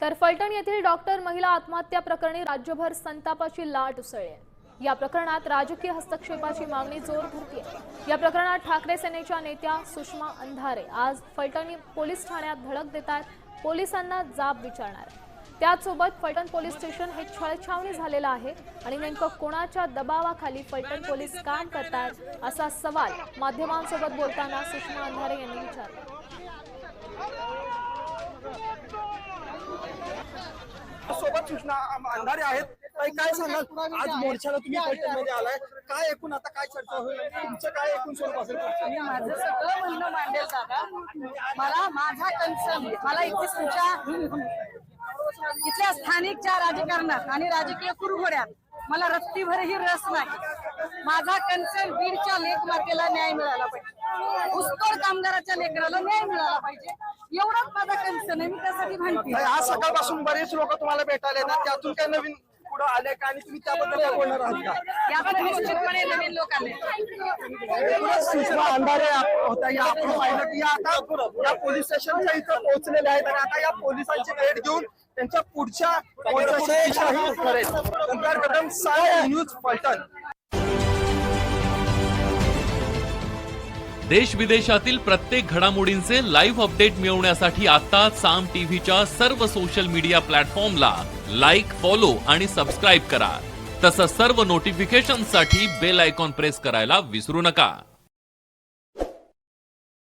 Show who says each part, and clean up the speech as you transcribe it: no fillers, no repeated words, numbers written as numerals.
Speaker 1: तर फलटण येथील डॉक्टर महिला आत्महत्या प्रकरणी राज्यभर संतापाची लाट उसळली आहे। या प्रकरणात राजकीय हस्तक्षेपाची मागणी जोर धरते। या प्रकरणात ठाकरे सेनेच्या नेत्या सुषमा अंधारे आज फलटण पोलीस ठाण्यात धडक देत आहेत। पोलिसांना जाब विचारणार आहेत। त्याचसोबत फलटण पोलीस स्टेशन हे छळछावणी झालेलं आहे आणि नेमकं कोणाच्या दबावाखाली फलटण पोलीस काम करतात असा सवाल माध्यमांसोबत बोलताना सुषमा अंधारे यांनी विचारला।
Speaker 2: सोबत सुषमा अंधारे आहेत। काय सांगाल, आज मोर्चाला तुम्ही फलटणमध्ये आलाय, काय एकूण आता काय चर्चा होईल, तुमचं काय एकूण स्वरूप असेल?
Speaker 3: मी माझं सगळं म्हणणं मांडेल दादा। मला माझा कन्सर्न, मला इथे तुमच्या इथल्या स्थानिकच्या राजकारणात आणि राजकीय कुरघोड्यात मला रत्तीभरही रस नाही। माझा कन्सर्न बीडच्या लेखमातेला न्याय मिळाला पाहिजे, ऊसतोड कामगाराच्या लेकराला न्याय मिळाला पाहिजे, एवढंच माझा कन्सर्न आहे। मी त्यासाठी म्हणते
Speaker 2: आज सकाळपासून बरेच लोक तुम्हाला भेटायला येतात, त्यातून काय नवीन पुढे आले का आणि तुम्ही त्याबद्दल काय बोलणार आहात का?
Speaker 3: यामध्ये निश्चितपणे नवीन लोक आले।
Speaker 2: सुषमा अंधारे होत्या, या आपण पाहिलं की आता या पोलीस स्टेशनच्या इथं पोहोचलेले आहेत आणि आता या पोलिसांची भेट घेऊन त्यांच्या पुढच्या मोर्चाची करेल। नंतर कदम साय न्यूज फलटण।
Speaker 4: देश विदेशातील प्रत्येक घडामोडींचे लाईव्ह अपडेट मिळवण्यासाठी आता साम टीव्हीच्या सर्व सोशल मीडिया प्लॅटफॉर्मला लाईक, फॉलो आणि सबस्क्राईब करा। तसंच सर्व नोटिफिकेशनसाठी बेल आयकॉन प्रेस करायला विसरू नका।